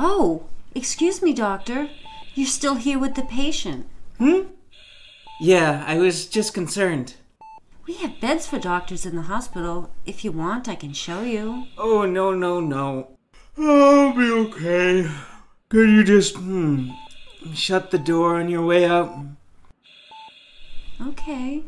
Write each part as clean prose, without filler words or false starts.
Oh, excuse me, doctor. You're still here with the patient. Yeah, I was just concerned. We have beds for doctors in the hospital. If you want, I can show you. Oh, no. I'll be okay. Could you just, shut the door on your way out? Okay.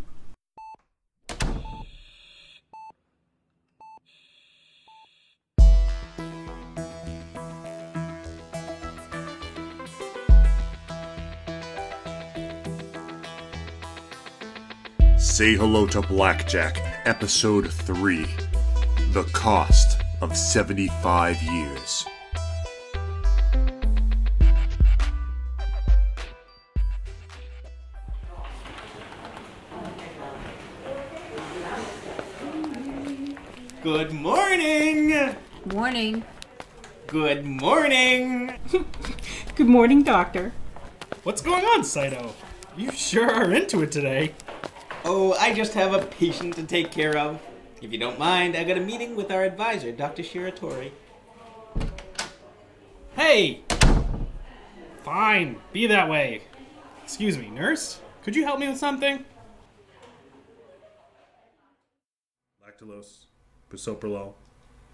Say Hello to Blackjack, Episode 3. The Cost of 75 Years. Good morning! Morning. Good morning! Good morning, Doctor. What's going on, Saito? You sure are into it today. Oh, I just have a patient to take care of. If you don't mind, I got a meeting with our advisor, Dr. Shiratori. Hey! Fine, be that way. Excuse me, nurse? Could you help me with something? Lactulose, bisoprolol,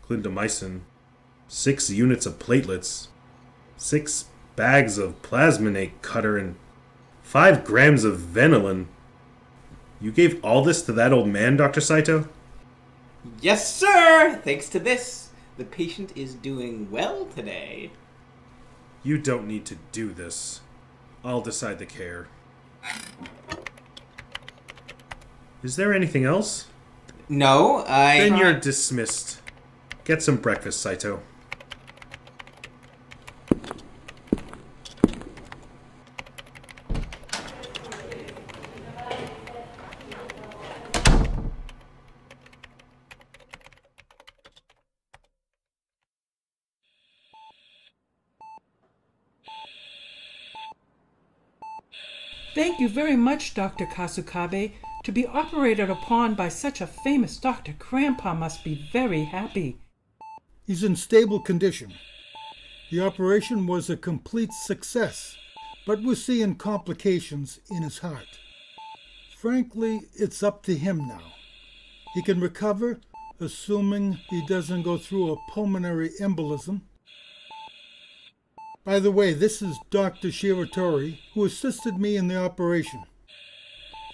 clindamycin, 6 units of platelets, 6 bags of plasminate cutter, and 5 grams of Venilin. You gave all this to that old man, Dr. Saito? Yes, sir! Thanks to this, the patient is doing well today. You don't need to do this. I'll decide the care. Is there anything else? No, Then you're dismissed. Get some breakfast, Saito. Thank you very much, Dr. Kasukabe. To be operated upon by such a famous doctor, Grandpa must be very happy. He's in stable condition. The operation was a complete success, but we're seeing complications in his heart. Frankly, it's up to him now. He can recover, assuming he doesn't go through a pulmonary embolism. By the way, this is Dr. Shiratori, who assisted me in the operation.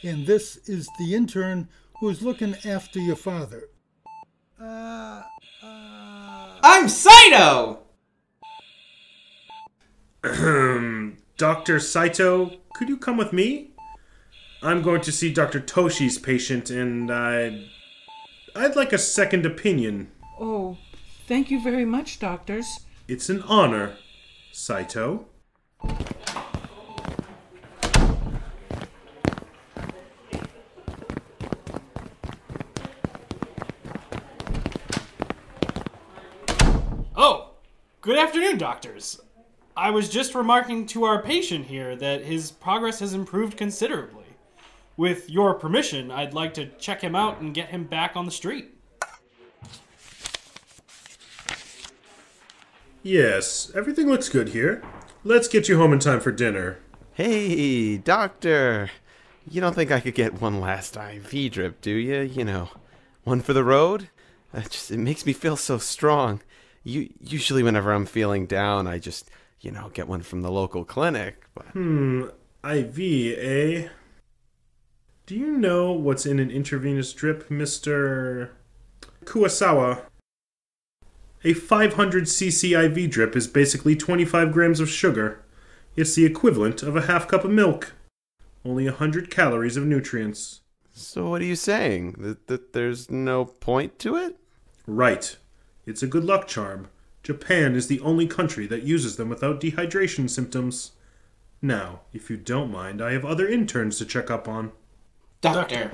And this is the intern who is looking after your father. I'm Saito! Dr. Saito, could you come with me? I'm going to see Dr. Toshi's patient, and I'd like a second opinion. Oh, thank you very much, doctors. It's an honor, Saito. Oh, good afternoon, doctors. I was just remarking to our patient here that his progress has improved considerably. With your permission, I'd like to check him out and get him back on the street. Yes, everything looks good here. Let's get you home in time for dinner. Hey, doctor. You don't think I could get one last IV drip, do you? You know, one for the road? It makes me feel so strong. Usually whenever I'm feeling down, I just, get one from the local clinic. But... IV, eh? Do you know what's in an intravenous drip, Mr. Kuwasawa? A 500cc IV drip is basically 25 grams of sugar. It's the equivalent of a half cup of milk. Only 100 calories of nutrients. So what are you saying? That there's no point to it? Right. It's a good luck charm. Japan is the only country that uses them without dehydration symptoms. Now, if you don't mind, I have other interns to check up on. Doctor.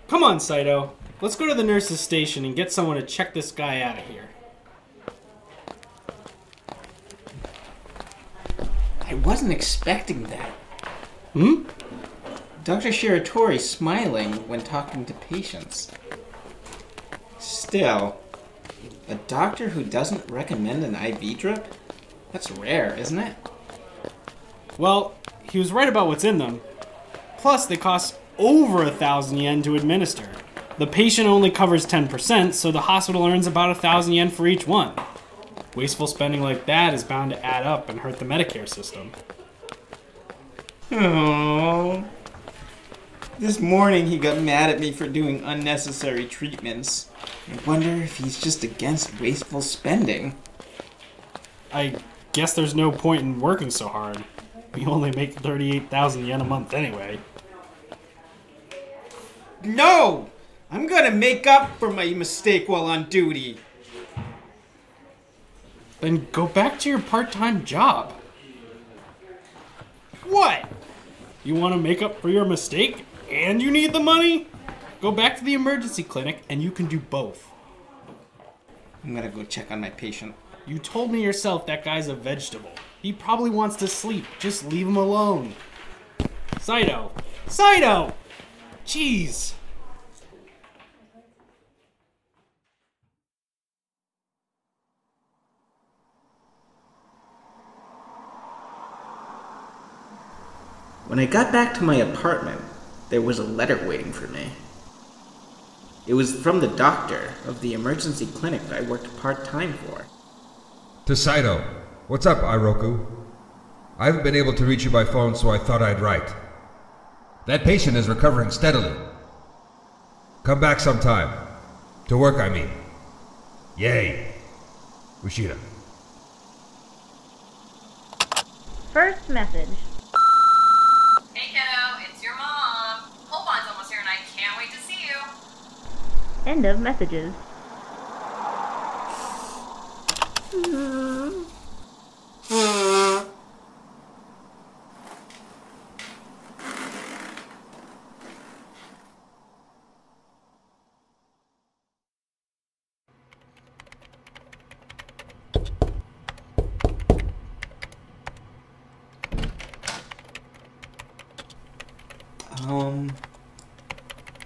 Come on, Saito. Let's go to the nurse's station and get someone to check this guy out of here. I wasn't expecting that. Dr. Shiratori smiling when talking to patients. Still, A doctor who doesn't recommend an IV drip? That's rare, isn't it? Well, he was right about what's in them. Plus, they cost over 1,000 yen to administer. The patient only covers 10%, so the hospital earns about 1,000 yen for each one. Wasteful spending like that is bound to add up and hurt the Medicare system. Oh. This morning he got mad at me for doing unnecessary treatments. I wonder if he's just against wasteful spending. I guess there's no point in working so hard. We only make 38,000 yen a month anyway. No! I'm gonna make up for my mistake while on duty. Then go back to your part-time job. What? You want to make up for your mistake and you need the money? Go back to the emergency clinic and you can do both. I'm gonna go check on my patient. You told me yourself that guy's a vegetable. He probably wants to sleep. Just leave him alone. Saito! Saito! Jeez. When I got back to my apartment, there was a letter waiting for me. It was from the doctor of the emergency clinic that I worked part-time for. To Saito. What's up, Iroku? I haven't been able to reach you by phone, so I thought I'd write. That patient is recovering steadily. Come back sometime. To work, I mean. Yay. Ushida. First message. Hey kiddo, it's your mom. Hoban's almost here and I can't wait to see you. End of messages.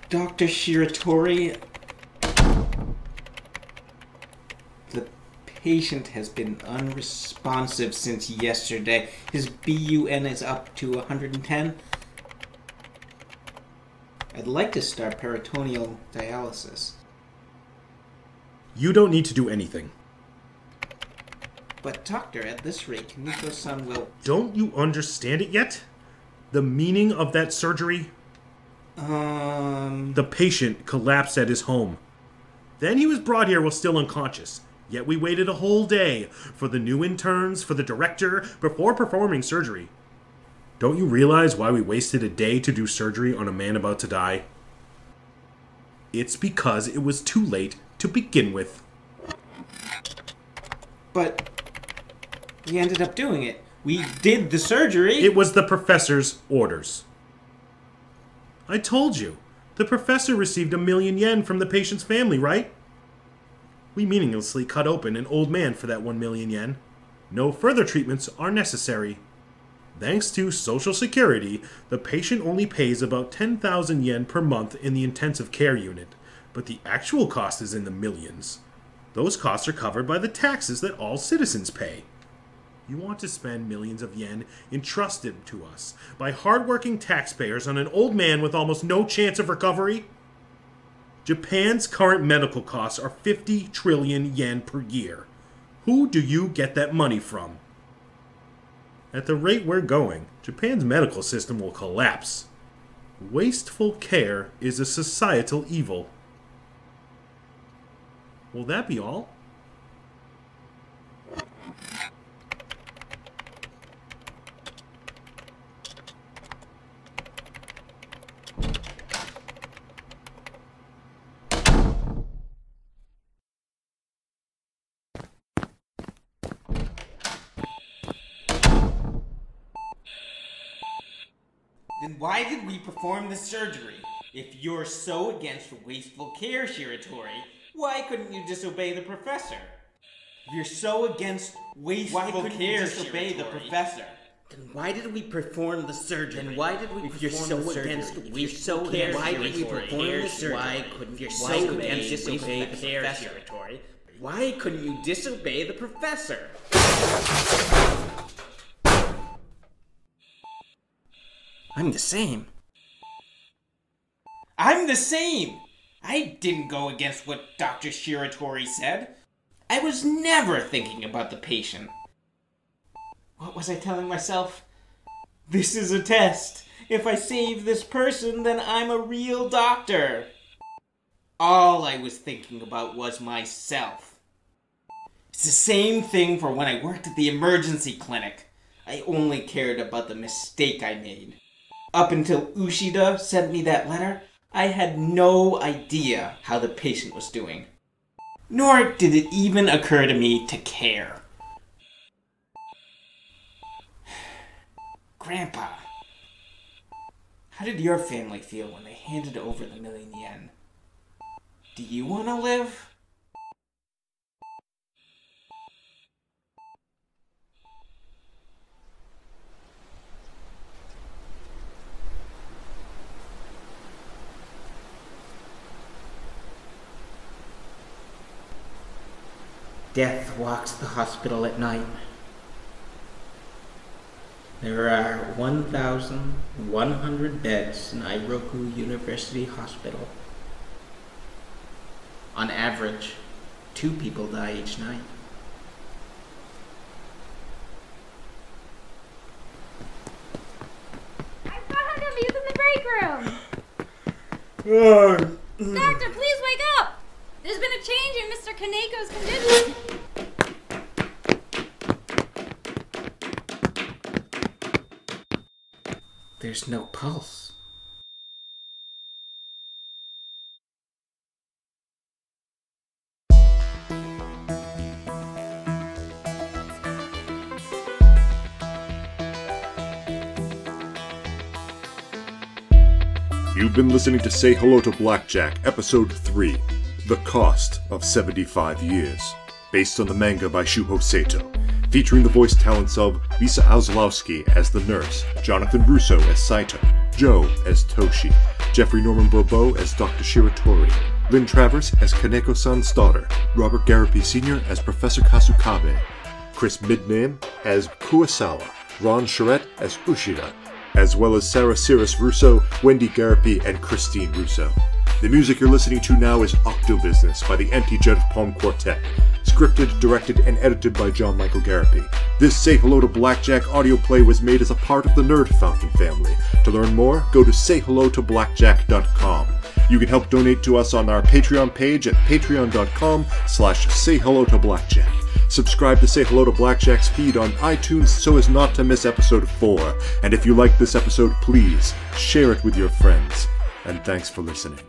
Dr. Shiratori, the patient has been unresponsive since yesterday. His BUN is up to 110. I'd like to start peritoneal dialysis. You don't need to do anything. But doctor, at this rate, Kamiko-san will... Don't you understand it yet? The meaning of that surgery? The patient collapsed at his home. Then he was brought here while still unconscious. Yet we waited a whole day for the new interns, for the director, before performing surgery. Don't you realize why we wasted a day to do surgery on a man about to die? It's because it was too late to begin with. But we ended up doing it. We did the surgery. It was the professor's orders. I told you. The professor received 1,000,000 yen from the patient's family, right? We meaninglessly cut open an old man for that 1,000,000 yen. No further treatments are necessary. Thanks to Social Security, the patient only pays about 10,000 yen per month in the intensive care unit, but the actual cost is in the millions. Those costs are covered by the taxes that all citizens pay. You want to spend millions of yen entrusted to us by hardworking taxpayers on an old man with almost no chance of recovery? Japan's current medical costs are 50 trillion yen per year. Who do you get that money from? At the rate we're going, Japan's medical system will collapse. Wasteful care is a societal evil. Will that be all? Then why did we perform the surgery? If you're so against wasteful care, Shiratori, why couldn't you disobey the professor? If you're so against wasteful care, disobey the professor? Then why did we perform the surgery? Then why did we perform the surgery? If you're so against wasteful care, why did we perform the surgery? Why couldn't you disobey the professor? Why couldn't you disobey the professor? I'm the same. I'm the same! I didn't go against what Dr. Shiratori said. I was never thinking about the patient. What was I telling myself? This is a test. If I save this person, then I'm a real doctor. All I was thinking about was myself. It's the same thing for when I worked at the emergency clinic. I only cared about the mistake I made. Up until Ushida sent me that letter, I had no idea how the patient was doing. Nor did it even occur to me to care. Grandpa, how did your family feel when they handed over the $1,000,000? Do you want to live? Death walks the hospital at night. There are 1,100 beds in Eiroku University Hospital. On average, 2 people die each night. I found him! He's in the break room! Doctor, please wake up! There's been a change in Mr. Kaneko's condition. There's no pulse. You've been listening to Say Hello to Blackjack, Episode 3, The Cost of 75 Years, based on the manga by Shūhō Satō, featuring the voice talents of Lisa Ozlowski as the nurse, Jonathan Russo as Saito, Joe as Toshi, Jeffrey Norman Bourbeau as Dr. Shiratori, Lynn Travers as Kaneko-san's daughter, Robert Garapi Sr. as Professor Kasukabe, Chris Midname as Kuwasawa, Ron Charette as Ushida, as well as Sarah Cirrus Russo, Wendy Garapi, and Christine Russo. The music you're listening to now is Octo Business by the Anti-Jet of Palm Quartet, scripted, directed, and edited by John Michael Garapi. This Say Hello to Blackjack audio play was made as a part of the Nerd Fountain family. To learn more, go to sayhellotoblackjack.com. You can help donate to us on our Patreon page at patreon.com/sayhellotoblackjack. Subscribe to Say Hello to Blackjack's feed on iTunes so as not to miss episode 4. And if you like this episode, please share it with your friends. And thanks for listening.